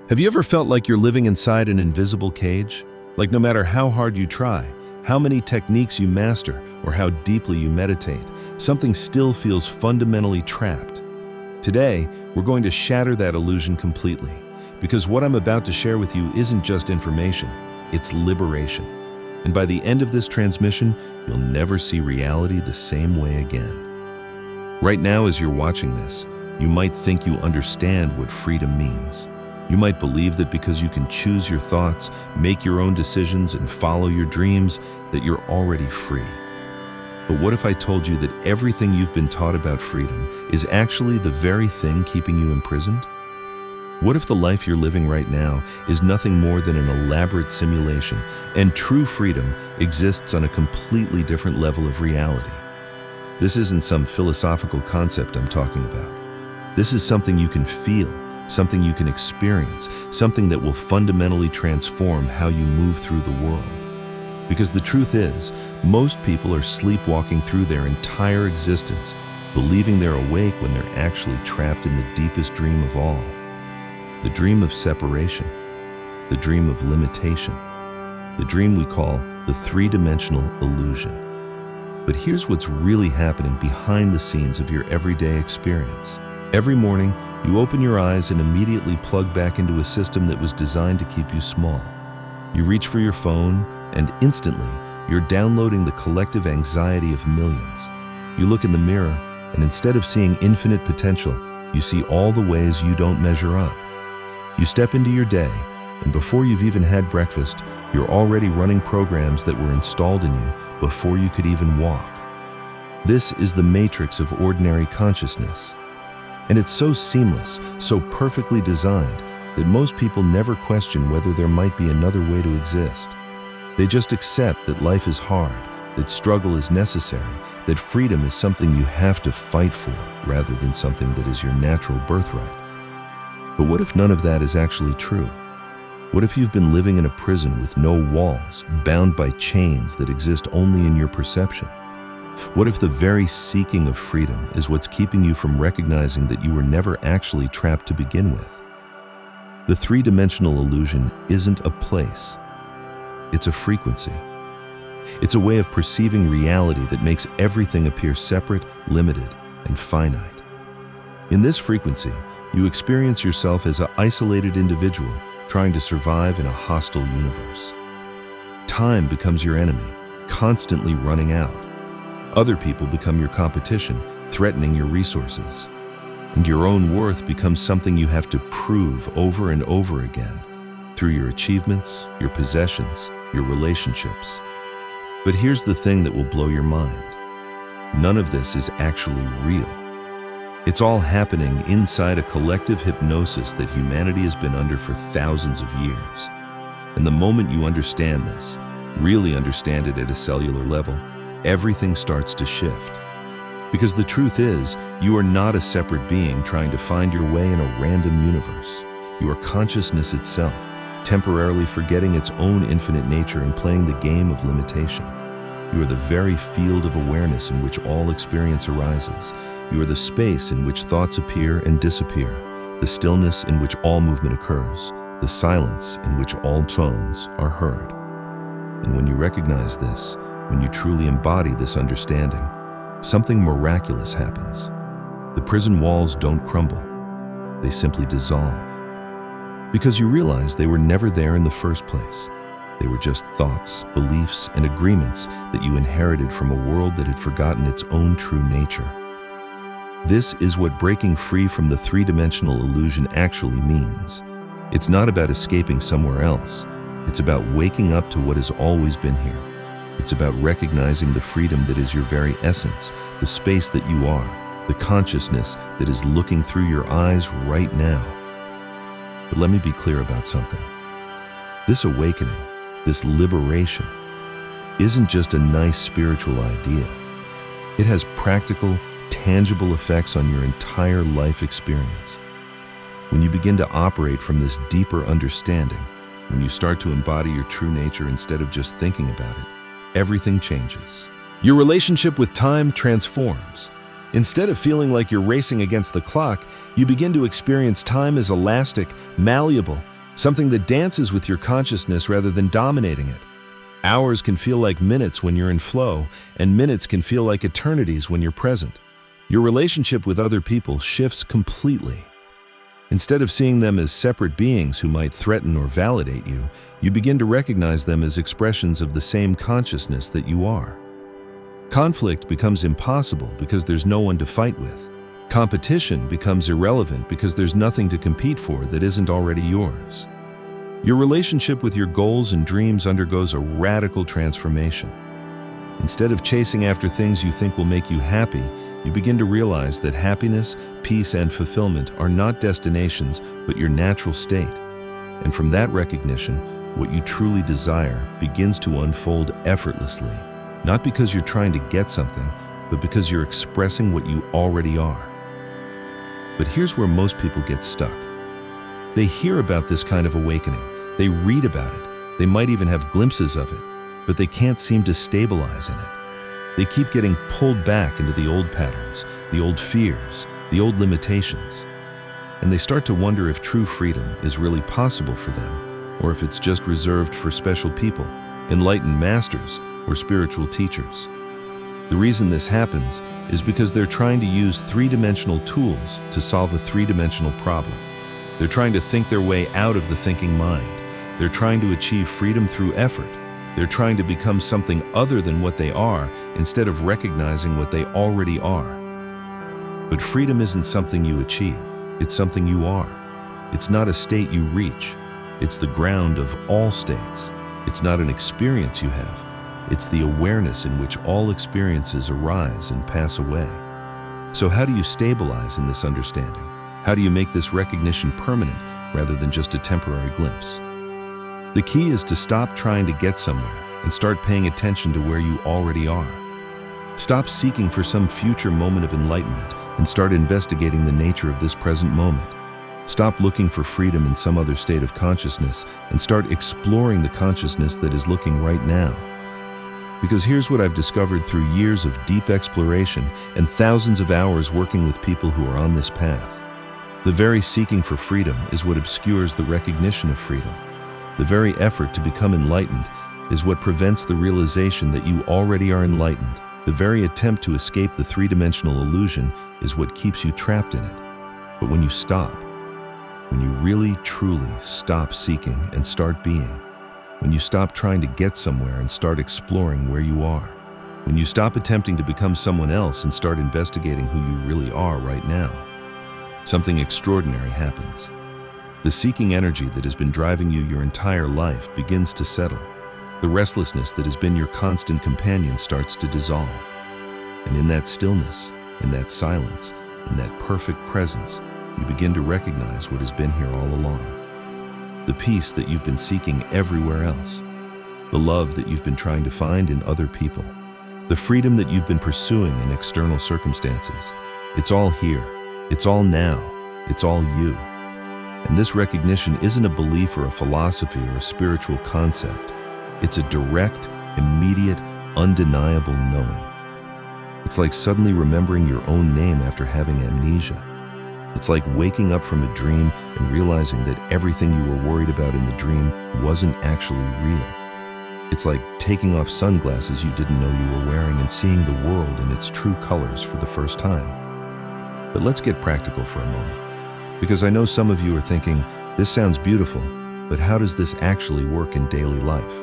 Have you ever felt like you're living inside an invisible cage? Like no matter how hard you try, how many techniques you master, or how deeply you meditate, something still feels fundamentally trapped. Today, we're going to shatter that illusion completely, because what I'm about to share with you isn't just information, it's liberation. And by the end of this transmission, you'll never see reality the same way again. Right now, as you're watching this, you might think you understand what freedom means. You might believe that because you can choose your thoughts, make your own decisions, and follow your dreams, that you're already free. But what if I told you that everything you've been taught about freedom is actually the very thing keeping you imprisoned? What if the life you're living right now is nothing more than an elaborate simulation, and true freedom exists on a completely different level of reality? This isn't some philosophical concept I'm talking about. This is something you can feel, something you can experience, something that will fundamentally transform how you move through the world. Because the truth is, most people are sleepwalking through their entire existence, believing they're awake when they're actually trapped in the deepest dream of all. The dream of separation, the dream of limitation, the dream we call the three-dimensional illusion. But here's what's really happening behind the scenes of your everyday experience. Every morning, you open your eyes and immediately plug back into a system that was designed to keep you small. You reach for your phone, and instantly, you're downloading the collective anxiety of millions. You look in the mirror, and instead of seeing infinite potential, you see all the ways you don't measure up. You step into your day, and before you've even had breakfast, you're already running programs that were installed in you before you could even walk. This is the matrix of ordinary consciousness. And it's so seamless, so perfectly designed, that most people never question whether there might be another way to exist. They just accept that life is hard, that struggle is necessary, that freedom is something you have to fight for, rather than something that is your natural birthright. But what if none of that is actually true? What if you've been living in a prison with no walls, bound by chains that exist only in your perception? What if the very seeking of freedom is what's keeping you from recognizing that you were never actually trapped to begin with? The three-dimensional illusion isn't a place. It's a frequency. It's a way of perceiving reality that makes everything appear separate, limited, and finite. In this frequency, you experience yourself as an isolated individual trying to survive in a hostile universe. Time becomes your enemy, constantly running out. Other people become your competition, threatening your resources. And your own worth becomes something you have to prove over and over again through your achievements, your possessions, your relationships. But here's the thing that will blow your mind. None of this is actually real. It's all happening inside a collective hypnosis that humanity has been under for thousands of years. And the moment you understand this, really understand it at a cellular level, everything starts to shift. Because the truth is, you are not a separate being trying to find your way in a random universe. You are consciousness itself, temporarily forgetting its own infinite nature and playing the game of limitation. You are the very field of awareness in which all experience arises. You are the space in which thoughts appear and disappear, the stillness in which all movement occurs, the silence in which all tones are heard. And when you recognize this, when you truly embody this understanding, something miraculous happens. The prison walls don't crumble. They simply dissolve. Because you realize they were never there in the first place. They were just thoughts, beliefs, and agreements that you inherited from a world that had forgotten its own true nature. This is what breaking free from the three-dimensional illusion actually means. It's not about escaping somewhere else. It's about waking up to what has always been here. It's about recognizing the freedom that is your very essence, the space that you are, the consciousness that is looking through your eyes right now. But let me be clear about something. This awakening, this liberation, isn't just a nice spiritual idea. It has practical, tangible effects on your entire life experience. When you begin to operate from this deeper understanding, when you start to embody your true nature instead of just thinking about it, everything changes. Your relationship with time transforms. Instead of feeling like you're racing against the clock, you begin to experience time as elastic, malleable, something that dances with your consciousness rather than dominating it. Hours can feel like minutes when you're in flow, and minutes can feel like eternities when you're present. Your relationship with other people shifts completely. Instead of seeing them as separate beings who might threaten or validate you, you begin to recognize them as expressions of the same consciousness that you are. Conflict becomes impossible because there's no one to fight with. Competition becomes irrelevant because there's nothing to compete for that isn't already yours. Your relationship with your goals and dreams undergoes a radical transformation. Instead of chasing after things you think will make you happy, you begin to realize that happiness, peace, and fulfillment are not destinations, but your natural state. And from that recognition, what you truly desire begins to unfold effortlessly, not because you're trying to get something, but because you're expressing what you already are. But here's where most people get stuck. They hear about this kind of awakening, they read about it, they might even have glimpses of it, but they can't seem to stabilize in it. They keep getting pulled back into the old patterns, the old fears, the old limitations. And they start to wonder if true freedom is really possible for them, or if it's just reserved for special people, enlightened masters, or spiritual teachers. The reason this happens is because they're trying to use three-dimensional tools to solve a three-dimensional problem. They're trying to think their way out of the thinking mind. They're trying to achieve freedom through effort. They're trying to become something other than what they are instead of recognizing what they already are. But freedom isn't something you achieve. It's something you are. It's not a state you reach. It's the ground of all states. It's not an experience you have. It's the awareness in which all experiences arise and pass away. So how do you stabilize in this understanding? How do you make this recognition permanent rather than just a temporary glimpse? The key is to stop trying to get somewhere and start paying attention to where you already are. Stop seeking for some future moment of enlightenment and start investigating the nature of this present moment. Stop looking for freedom in some other state of consciousness and start exploring the consciousness that is looking right now. Because here's what I've discovered through years of deep exploration and thousands of hours working with people who are on this path. The very seeking for freedom is what obscures the recognition of freedom. The very effort to become enlightened is what prevents the realization that you already are enlightened. The very attempt to escape the three-dimensional illusion is what keeps you trapped in it. But when you stop, when you really, truly stop seeking and start being, when you stop trying to get somewhere and start exploring where you are, when you stop attempting to become someone else and start investigating who you really are right now, something extraordinary happens. The seeking energy that has been driving you your entire life begins to settle. The restlessness that has been your constant companion starts to dissolve. And in that stillness, in that silence, in that perfect presence, you begin to recognize what has been here all along. The peace that you've been seeking everywhere else. The love that you've been trying to find in other people. The freedom that you've been pursuing in external circumstances. It's all here. It's all now. It's all you. And this recognition isn't a belief or a philosophy or a spiritual concept. It's a direct, immediate, undeniable knowing. It's like suddenly remembering your own name after having amnesia. It's like waking up from a dream and realizing that everything you were worried about in the dream wasn't actually real. It's like taking off sunglasses you didn't know you were wearing and seeing the world in its true colors for the first time. But let's get practical for a moment. Because I know some of you are thinking, this sounds beautiful, but how does this actually work in daily life?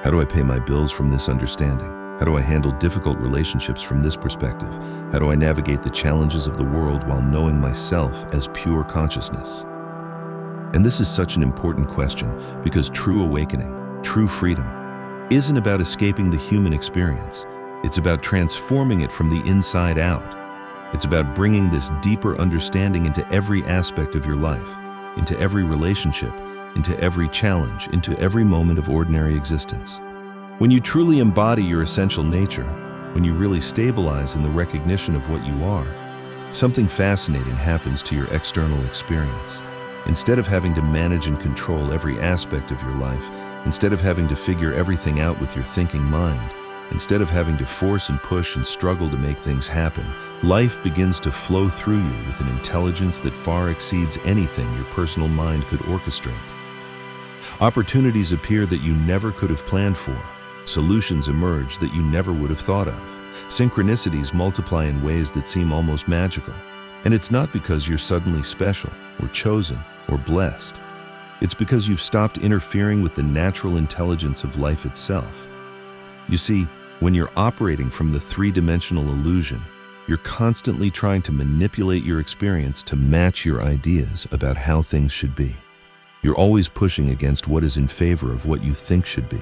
How do I pay my bills from this understanding? How do I handle difficult relationships from this perspective? How do I navigate the challenges of the world while knowing myself as pure consciousness? And this is such an important question because true awakening, true freedom, isn't about escaping the human experience. It's about transforming it from the inside out. It's about bringing this deeper understanding into every aspect of your life, into every relationship, into every challenge, into every moment of ordinary existence. When you truly embody your essential nature, when you really stabilize in the recognition of what you are, something fascinating happens to your external experience. Instead of having to manage and control every aspect of your life, instead of having to figure everything out with your thinking mind, instead of having to force and push and struggle to make things happen, life begins to flow through you with an intelligence that far exceeds anything your personal mind could orchestrate. Opportunities appear that you never could have planned for. Solutions emerge that you never would have thought of. Synchronicities multiply in ways that seem almost magical. And it's not because you're suddenly special, or chosen, or blessed. It's because you've stopped interfering with the natural intelligence of life itself. You see, when you're operating from the three-dimensional illusion, you're constantly trying to manipulate your experience to match your ideas about how things should be. You're always pushing against what is in favor of what you think should be.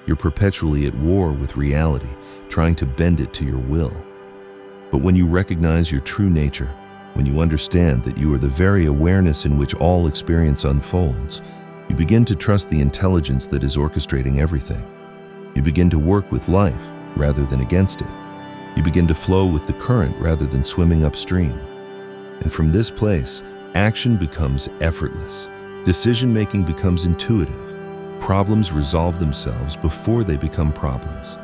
You're perpetually at war with reality, trying to bend it to your will. But when you recognize your true nature, when you understand that you are the very awareness in which all experience unfolds, you begin to trust the intelligence that is orchestrating everything. You begin to work with life rather than against it. You begin to flow with the current rather than swimming upstream. And from this place, action becomes effortless. Decision-making becomes intuitive. Problems resolve themselves before they become problems.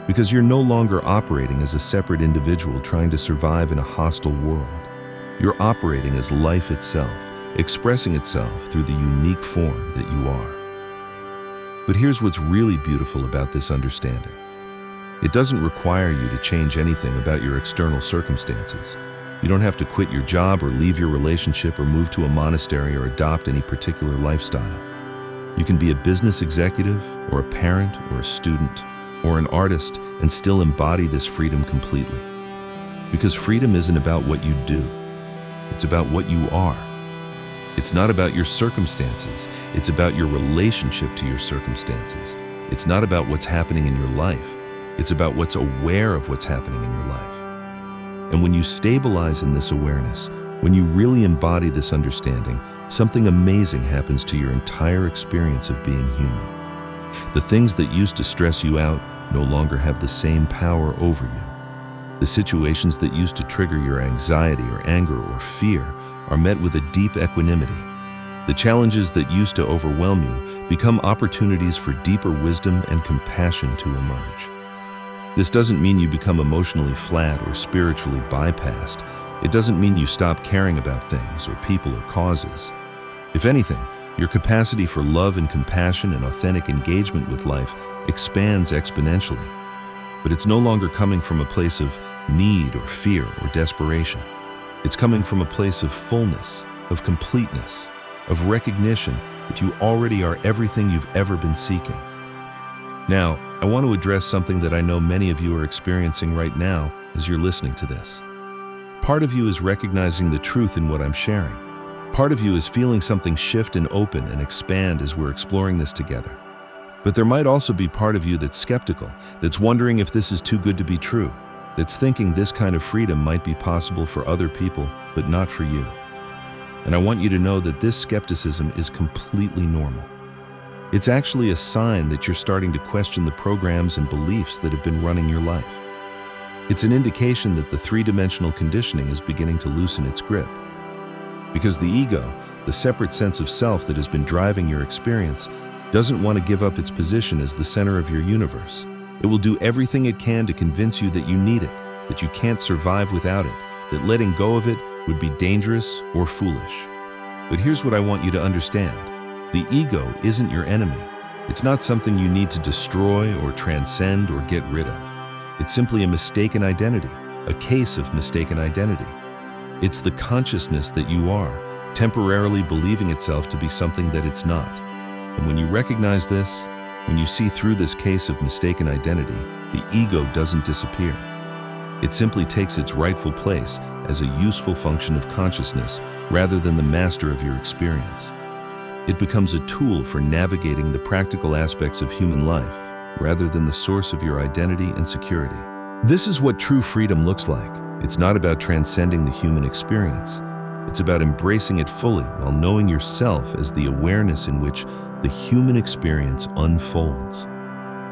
Because you're no longer operating as a separate individual trying to survive in a hostile world. You're operating as life itself, expressing itself through the unique form that you are. But here's what's really beautiful about this understanding. It doesn't require you to change anything about your external circumstances. You don't have to quit your job or leave your relationship or move to a monastery or adopt any particular lifestyle. You can be a business executive or a parent or a student or an artist and still embody this freedom completely. Because freedom isn't about what you do. It's about what you are. It's not about your circumstances. It's about your relationship to your circumstances. It's not about what's happening in your life. It's about what's aware of what's happening in your life. And when you stabilize in this awareness, when you really embody this understanding, something amazing happens to your entire experience of being human. The things that used to stress you out no longer have the same power over you. The situations that used to trigger your anxiety or anger or fear are met with a deep equanimity. The challenges that used to overwhelm you become opportunities for deeper wisdom and compassion to emerge. This doesn't mean you become emotionally flat or spiritually bypassed. It doesn't mean you stop caring about things or people or causes. If anything, your capacity for love and compassion and authentic engagement with life expands exponentially. But it's no longer coming from a place of need or fear or desperation. It's coming from a place of fullness, of completeness, of recognition that you already are everything you've ever been seeking. Now, I want to address something that I know many of you are experiencing right now as you're listening to this. Part of you is recognizing the truth in what I'm sharing. Part of you is feeling something shift and open and expand as we're exploring this together. But there might also be part of you that's skeptical, that's wondering if this is too good to be true, that's thinking this kind of freedom might be possible for other people, but not for you. And I want you to know that this skepticism is completely normal. It's actually a sign that you're starting to question the programs and beliefs that have been running your life. It's an indication that the three-dimensional conditioning is beginning to loosen its grip. Because the ego, the separate sense of self that has been driving your experience, doesn't want to give up its position as the center of your universe. It will do everything it can to convince you that you need it, that you can't survive without it, that letting go of it would be dangerous or foolish. But here's what I want you to understand. The ego isn't your enemy. It's not something you need to destroy or transcend or get rid of. It's simply a mistaken identity, a case of mistaken identity. It's the consciousness that you are, temporarily believing itself to be something that it's not. And when you recognize this, when you see through this case of mistaken identity, the ego doesn't disappear. It simply takes its rightful place as a useful function of consciousness rather than the master of your experience. It becomes a tool for navigating the practical aspects of human life rather than the source of your identity and security. This is what true freedom looks like. It's not about transcending the human experience. It's about embracing it fully while knowing yourself as the awareness in which the human experience unfolds.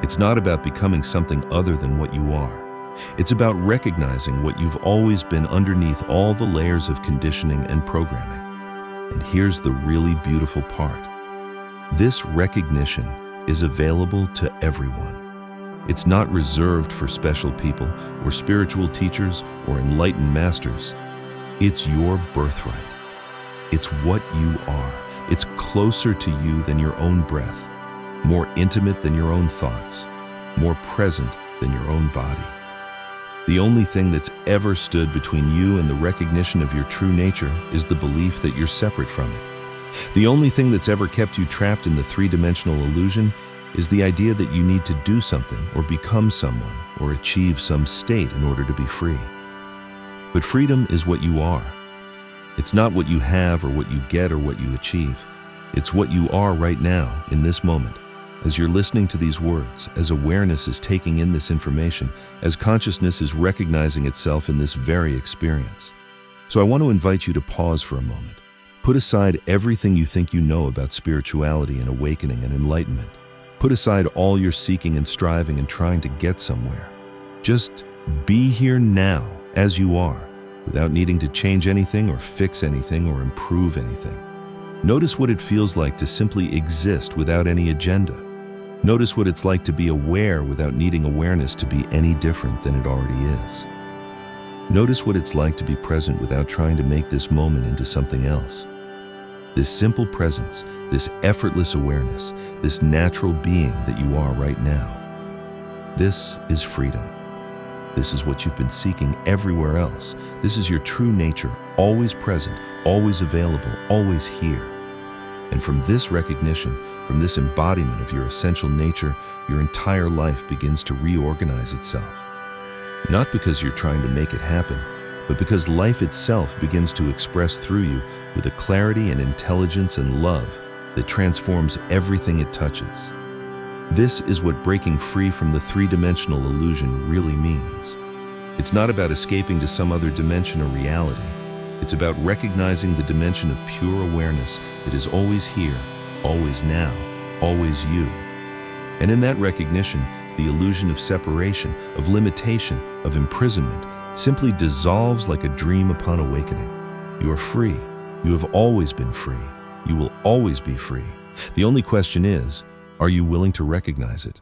It's not about becoming something other than what you are. It's about recognizing what you've always been underneath all the layers of conditioning and programming. And here's the really beautiful part. This recognition is available to everyone. It's not reserved for special people or spiritual teachers or enlightened masters. It's your birthright. It's what you are. It's closer to you than your own breath, more intimate than your own thoughts, more present than your own body. The only thing that's ever stood between you and the recognition of your true nature is the belief that you're separate from it. The only thing that's ever kept you trapped in the three-dimensional illusion is the idea that you need to do something or become someone or achieve some state in order to be free. But freedom is what you are. It's not what you have or what you get or what you achieve. It's what you are right now, in this moment. As you're listening to these words, as awareness is taking in this information, as consciousness is recognizing itself in this very experience. So I want to invite you to pause for a moment. Put aside everything you think you know about spirituality and awakening and enlightenment. Put aside all your seeking and striving and trying to get somewhere. Just be here now, as you are, without needing to change anything or fix anything or improve anything. Notice what it feels like to simply exist without any agenda. Notice what it's like to be aware without needing awareness to be any different than it already is. Notice what it's like to be present without trying to make this moment into something else. This simple presence, this effortless awareness, this natural being that you are right now. This is freedom. This is what you've been seeking everywhere else. This is your true nature, always present, always available, always here. And from this recognition, from this embodiment of your essential nature, your entire life begins to reorganize itself. Not because you're trying to make it happen, but because life itself begins to express through you with a clarity and intelligence and love that transforms everything it touches. This is what breaking free from the three-dimensional illusion really means. It's not about escaping to some other dimension or reality. It's about recognizing the dimension of pure awareness that is always here, always now, always you. And in that recognition, the illusion of separation, of limitation, of imprisonment simply dissolves like a dream upon awakening. You are free. You have always been free. You will always be free. The only question is, are you willing to recognize it?